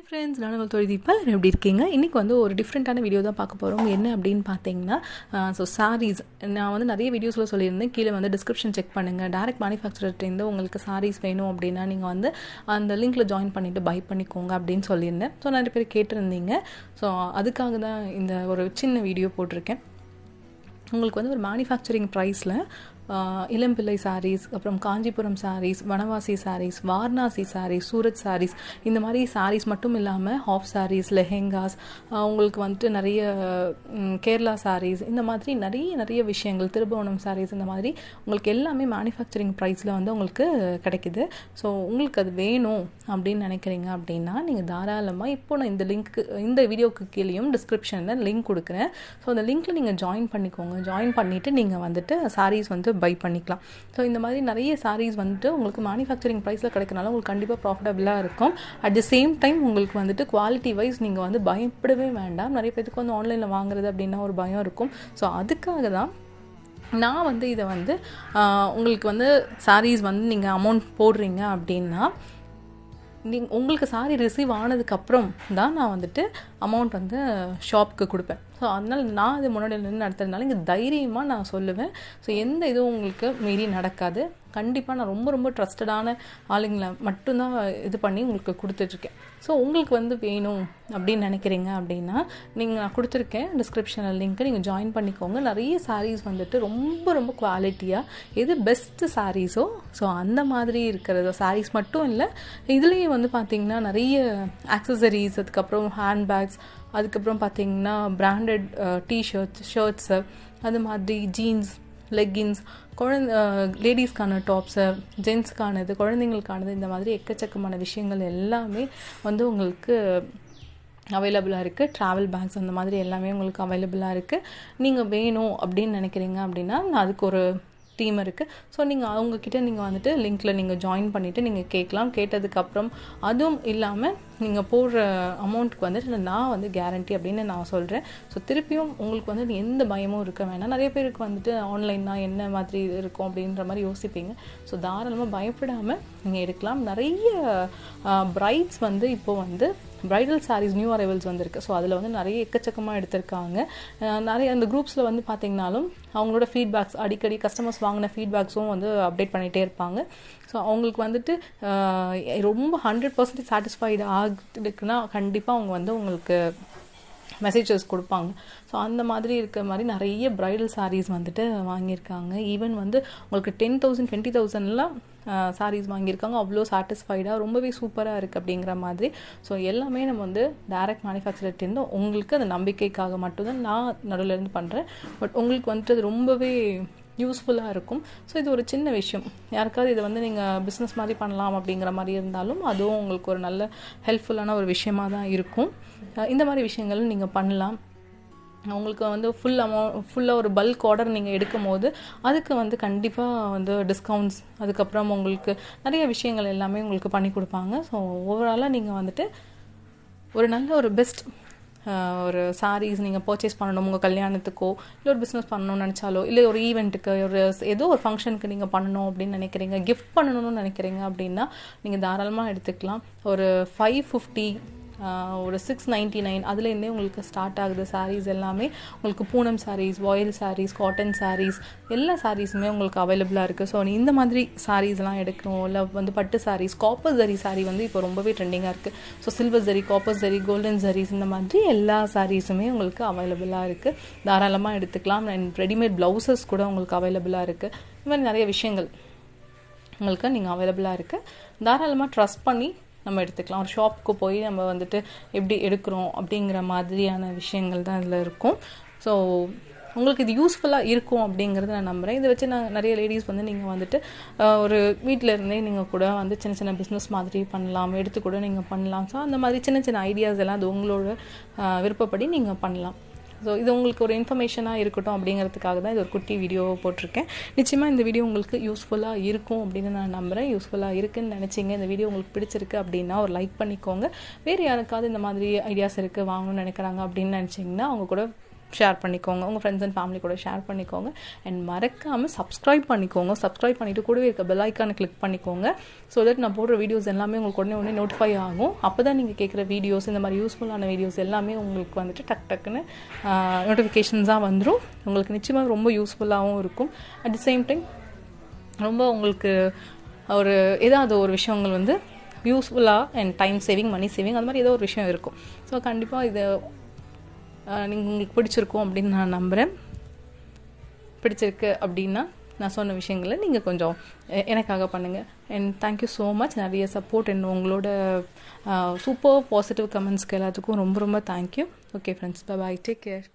Friends, நான் உங்கள் தொழில்நுட்பம் எப்படி இருக்கீங்க? இன்றைக்கி வந்து ஒரு டிஃப்ரெண்ட்டான வீடியோ தான் பார்க்க போகிறோம். என்ன அப்படின்னு பார்த்தீங்கன்னா, சாரீஸ் நான் வந்து நிறைய வீடியோஸில் சொல்லியிருந்தேன். கீழே வந்து டிஸ்கிரிப்ஷன் செக் பண்ணுங்கள். டேரக்ட் மேனுஃபேக்சரர்லேருந்து உங்களுக்கு சாரீஸ் வேணும் அப்படின்னா நீங்கள் வந்து அந்த லிங்க்கில் ஜாயின் பண்ணிவிட்டு பை பண்ணிக்கோங்க அப்படின்னு சொல்லியிருந்தேன். ஸோ நிறைய பேர் கேட்டிருந்தீங்க. ஸோ அதுக்காக தான் இந்த ஒரு சின்ன வீடியோ போட்டிருக்கேன். உங்களுக்கு வந்து ஒரு மேனுஃபேக்சரிங் ப்ரைஸில் இளம்பிள்ளை சாரீஸ், அப்புறம் காஞ்சிபுரம் சாரீஸ், வனவாசி சாரீஸ், வாரணாசி சாரீஸ், சூரத் சாரீஸ், இந்த மாதிரி சாரீஸ் மட்டும் இல்லாமல் ஹாஃப் சாரீஸ், லெஹெங்காஸ், உங்களுக்கு வந்துட்டு நிறைய கேரளா சாரீஸ், இந்த மாதிரி நிறைய விஷயங்கள், திருபுவனம் சாரீஸ், இந்த மாதிரி உங்களுக்கு எல்லாமே மேனுஃபேக்சரிங் ப்ரைஸில் வந்து உங்களுக்கு கிடைக்குது. ஸோ உங்களுக்கு அது வேணும் அப்படின்னு நினைக்கிறீங்க அப்படின்னா நீங்கள் தாராளமாக இப்போ நான் இந்த வீடியோக்கு கீழேயும் டிஸ்கிரிப்ஷனில் லிங்க் கொடுக்குறேன். ஸோ அந்த லிங்க்கில் நீங்கள் ஜாயின் பண்ணிக்கோங்க. ஜாயின் பண்ணிவிட்டு நீங்கள் வந்துட்டு சாரீஸ் வந்து பை பண்ணிக்கலாம். ஸோ இந்த மாதிரி நிறைய சாரீஸ் வந்துட்டு உங்களுக்கு மேனுஃபேக்சரிங் ப்ரைஸில் கிடைக்கிறனால உங்களுக்கு கண்டிப்பாக ப்ராஃபிட்டபிளாக இருக்கும். அட் தி சேம் டைம் உங்களுக்கு வந்துட்டு குவாலிட்டி வைஸ் நீங்கள் வந்து பயப்படவே வேண்டாம். நிறைய பேருக்கு வந்து ஆன்லைனில் வாங்குறது அப்படின்னா ஒரு பயம் இருக்கும். ஸோ அதுக்காக தான் நான் வந்து இதை வந்து உங்களுக்கு வந்து சாரீஸ் வந்து நீங்கள் அமௌண்ட் போடுறீங்க அப்படின்னா உங்களுக்கு சாரீ ரிசீவ் ஆனதுக்கப்புறம் தான் நான் வந்துட்டு அமௌண்ட் வந்து ஷாப்புக்கு கொடுப்பேன். ஸோ அதனால் நான் அது முன்னாடி நின்று நடத்துறதுனால இங்கே தைரியமாக நான் சொல்லுவேன். ஸோ எந்த இதுவும் உங்களுக்கு மீறி நடக்காது. கண்டிப்பாக நான் ரொம்ப ட்ரஸ்டடான ஆளுங்களை மட்டும்தான் இது பண்ணி உங்களுக்கு கொடுத்துட்ருக்கேன். ஸோ உங்களுக்கு வந்து வேணும் அப்படின்னு நினைக்கிறீங்க அப்படின்னா நான் கொடுத்துருக்கேன் டிஸ்கிரிப்ஷனில் லிங்க்கு, நீங்கள் ஜாயின் பண்ணிக்கோங்க. நிறைய சாரீஸ் வந்துட்டு ரொம்ப குவாலிட்டியாக எது பெஸ்ட்டு சாரீஸோ ஸோ அந்த மாதிரி இருக்கிறதோ சாரீஸ் மட்டும் இல்லை, இதுலேயே வந்து பார்த்திங்கன்னா நிறைய ஆக்சசரிஸ், அதுக்கப்புறம் ஹேண்ட்பேக்ஸ், அதுக்கப்புறம் பார்த்திங்கன்னா பிராண்டட் ஷர்ட்ஸு, அது மாதிரி ஜீன்ஸ், லெக்கின்ஸ், லேடிஸ்க்கான டாப்ஸு, ஜென்ஸுக்கானது, குழந்தைங்களுக்கானது, இந்த மாதிரி எக்கச்சக்கமான விஷயங்கள் எல்லாமே வந்து உங்களுக்கு அவைலபிளாக இருக்குது. ட்ராவல் பேக்ஸ் அந்த மாதிரி எல்லாமே உங்களுக்கு அவைலபிளாக இருக்குது. நீங்கள் வேணும் அப்படின்னு நினைக்கிறீங்க அப்படின்னா நான் அதுக்கு ஒரு டீம் இருக்குது. ஸோ நீங்கள் அவங்கக்கிட்ட நீங்கள் வந்துட்டு லிங்க்கில் நீங்கள் ஜாயின் பண்ணிவிட்டு நீங்கள் கேட்கலாம். கேட்டதுக்கப்புறம் அதுவும் இல்லாமல் நீங்கள் போடுற அமௌண்ட்டுக்கு வந்துட்டு நான் வந்து கேரண்டி அப்படின்னு நான் சொல்கிறேன். ஸோ திருப்பியும் உங்களுக்கு வந்து எந்த பயமும் இருக்க வேணாம். நிறைய பேருக்கு வந்துட்டு ஆன்லைன்னா என்ன மாதிரி இருக்கும் அப்படின்ற மாதிரி யோசிப்பீங்க. ஸோ தாராளமாக பயப்படாமல் நீங்கள் எடுக்கலாம். நிறைய பிரைட்ஸ் வந்து இப்போது வந்து பிரைடல் சாரீஸ் நியூ அரைவல்ஸ் வந்திருக்கு. ஸோ அதில் வந்து நிறைய எக்கச்சக்கமாக எடுத்திருக்காங்க. நிறைய அந்த குரூப்ஸில் வந்து பார்த்திங்கனாலும் அவங்களோட ஃபீட்பேக்ஸ் அடிக்கடி கஸ்டமர்ஸ் வாங்கின ஃபீட்பேக்ஸும் வந்து அப்டேட் பண்ணிகிட்டே இருப்பாங்க. ஸோ அவங்களுக்கு வந்துட்டு ரொம்ப 100% சாட்டிஸ்ஃபைடு ஆகுதுக்குன்னா கண்டிப்பாக அவங்க வந்து உங்களுக்கு மெசேஜஸ் கொடுப்பாங்க. ஸோ அந்த மாதிரி இருக்கிற மாதிரி நிறைய பிரைடல் சாரீஸ் வந்துட்டு வாங்கியிருக்காங்க. ஈவன் வந்து உங்களுக்கு 10,000 20,000லாம் சாரீஸ் வாங்கியிருக்காங்க. அவ்வளோ சாட்டிஸ்ஃபைடாக ரொம்பவே சூப்பராக இருக்குது அப்படிங்கிற மாதிரி. ஸோ எல்லாமே நம்ம வந்து டைரக்ட் மேனுஃபேக்சரர்லேருந்து உங்களுக்கு அந்த நம்பிக்கைக்காக மட்டும்தான் நான் நடுவிலேருந்து பண்ணுறேன். பட் உங்களுக்கு வந்துட்டு அது ரொம்பவே யூஸ்ஃபுல்லாக இருக்கும். ஸோ இது ஒரு சின்ன விஷயம். யாருக்காவது இதை வந்து நீங்கள் பிஸ்னஸ் மாதிரி பண்ணலாம் அப்படிங்கிற மாதிரி இருந்தாலும் அதுவும் உங்களுக்கு ஒரு நல்ல ஹெல்ப்ஃபுல்லான ஒரு விஷயமாக தான் இருக்கும். இந்த மாதிரி விஷயங்களும் நீங்கள் பண்ணலாம். உங்களுக்கு வந்து ஃபுல்லாக ஒரு பல்க் ஆர்டர் நீங்கள் எடுக்கும் போது அதுக்கு வந்து கண்டிப்பாக வந்து டிஸ்கவுண்ட்ஸ், அதுக்கப்புறம் உங்களுக்கு நிறைய விஷயங்கள் எல்லாமே உங்களுக்கு பண்ணி கொடுப்பாங்க. ஸோ ஓவராலாக நீங்கள் வந்துட்டு ஒரு நல்ல ஒரு பெஸ்ட் ஒரு சாரீஸ் நீங்கள் பர்ச்சேஸ் பண்ணணும் உங்கள் கல்யாணத்துக்கோ, இல்லை ஒரு பிஸ்னஸ் பண்ணணும்னு நினச்சாலோ, இல்லை ஒரு ஈவெண்ட்டுக்கு, ஏதோ ஒரு ஃபங்க்ஷனுக்கு நீங்கள் பண்ணணும் அப்படின்னு நினைக்கிறீங்க, கிஃப்ட் பண்ணணும்னு நினைக்கிறீங்க அப்படின்னா நீங்கள் தாராளமாக எடுத்துக்கலாம். ஒரு 550 ஒரு 699 அதுலேருந்தே உங்களுக்கு ஸ்டார்ட் ஆகுது சாரீஸ் எல்லாமே. உங்களுக்கு பூனம் சாரீஸ், வாயில் சாரீஸ், காட்டன் சாரீஸ், எல்லா சாரீஸுமே உங்களுக்கு அவைலபிளாக இருக்குது. ஸோ இந்த மாதிரி சாரீஸ்லாம் எடுக்கணும். இல்லை வந்து பட்டு சாரீஸ், காப்பர் ஜரி சாரீ வந்து இப்போ ரொம்பவே ட்ரெண்டிங்காக இருக்குது. So silver zari, copper zari, golden zaris, இந்த மாதிரி எல்லா சாரீஸுமே உங்களுக்கு அவைலபிளாக இருக்குது. தாராளமாக எடுத்துக்கலாம். அண்ட் ரெடிமேட் ப்ளவுசஸ் கூட உங்களுக்கு அவைலபிளாக இருக்குது. இந்த மாதிரி நிறைய விஷயங்கள் உங்களுக்கு நீங்கள் அவைலபிளாக இருக்குது. தாராளமாக ட்ரஸ்ட் பண்ணி நம்ம எடுத்துக்கலாம். ஒரு ஷாப்புக்கு போய் நம்ம வந்துட்டு எப்படி எடுக்கிறோம் அப்படிங்கிற மாதிரியான விஷயங்கள் தான் இதில் இருக்கும். ஸோ உங்களுக்கு இது யூஸ்ஃபுல்லாக இருக்கும் அப்படிங்கிறத நான் நம்புகிறேன். இதை வச்சு நான் நிறைய லேடிஸ் வந்து நீங்கள் வந்துட்டு ஒரு வீட்டில் இருந்தே நீங்கள் கூட வந்து சின்ன பிஸ்னஸ் மாதிரி பண்ணலாம், எடுத்து கூட நீங்கள் பண்ணலாம். ஸோ அந்த மாதிரி சின்ன ஐடியாஸ் எல்லாம் அது உங்களோட விருப்பப்படி நீங்கள் பண்ணலாம். ஸோ இது உங்களுக்கு ஒரு இன்ஃபர்மேஷனாக இருக்கட்டும் அப்படிங்கிறதுக்காக தான் இது ஒரு குட்டி வீடியோ போட்டிருக்கேன். நிச்சயமாக இந்த வீடியோ உங்களுக்கு யூஸ்ஃபுல்லாக இருக்கும் அப்படின்னு நான் நம்புகிறேன். யூஸ்ஃபுல்லாக இருக்குன்னு நினச்சிங்க, இந்த வீடியோ உங்களுக்கு பிடிச்சிருக்கு அப்படின்னா ஒரு லைக் பண்ணிக்கோங்க. வேறு யாருக்காவது இந்த மாதிரி ஐடியாஸ் இருக்குது வாங்கணும்னு நினைக்கிறாங்க அப்படின்னு நினச்சிங்கன்னா அவங்க கூட ஷேர் பண்ணிக்கோங்க, உங்கள் ஃப்ரெண்ட்ஸ் அண்ட் ஃபேமிலி கூட ஷேர் பண்ணிக்கோங்க. அண்ட் மறக்காமல் சப்ஸ்கிரைப் பண்ணிக்கோங்க. சப்ஸ்கிரைப் பண்ணிவிட்டு கூடவே இருக்க பெல் ஐக்கானை கிளிக் பண்ணிக்கோங்க. ஸோ தட் நான் போடுற வீடியோஸ் எல்லாமே உங்களுக்கு உடனே நோட்டிஃபை ஆகும். அப்போ தான் நீங்கள் கேட்குற வீடியோஸ், இந்த மாதிரி யூஸ்ஃபுல்லான வீடியோஸ் எல்லாமே உங்களுக்கு வந்துட்டு டக்குன்னு நோட்டிஃபிகேஷன்ஸாக வந்துடும். உங்களுக்கு நிச்சயமாக ரொம்ப யூஸ்ஃபுல்லாகவும் இருக்கும். அட் தி சேம் டைம் ரொம்ப உங்களுக்கு ஏதாவது ஒரு விஷயங்கள் வந்து யூஸ்ஃபுல்லாக and time saving, money saving, அந்த மாதிரி ஏதோ ஒரு விஷயம் இருக்கும். ஸோ கண்டிப்பாக இது உங்களுக்கு பிடிச்சிருக்கும் அப்படின்னு நான் நம்புகிறேன். பிடிச்சிருக்கு அப்படின்னா நான் சொன்ன விஷயங்களை நீங்கள் கொஞ்சம் எனக்காக பண்ணுங்கள். And thank you so much. நிறைய சப்போர்ட் அண்ட் உங்களோட சூப்பர் பாசிட்டிவ் கமெண்ட்ஸ்க்கு எல்லாத்துக்கும் ரொம்ப ரொம்ப thank you. Okay friends, bye, take care.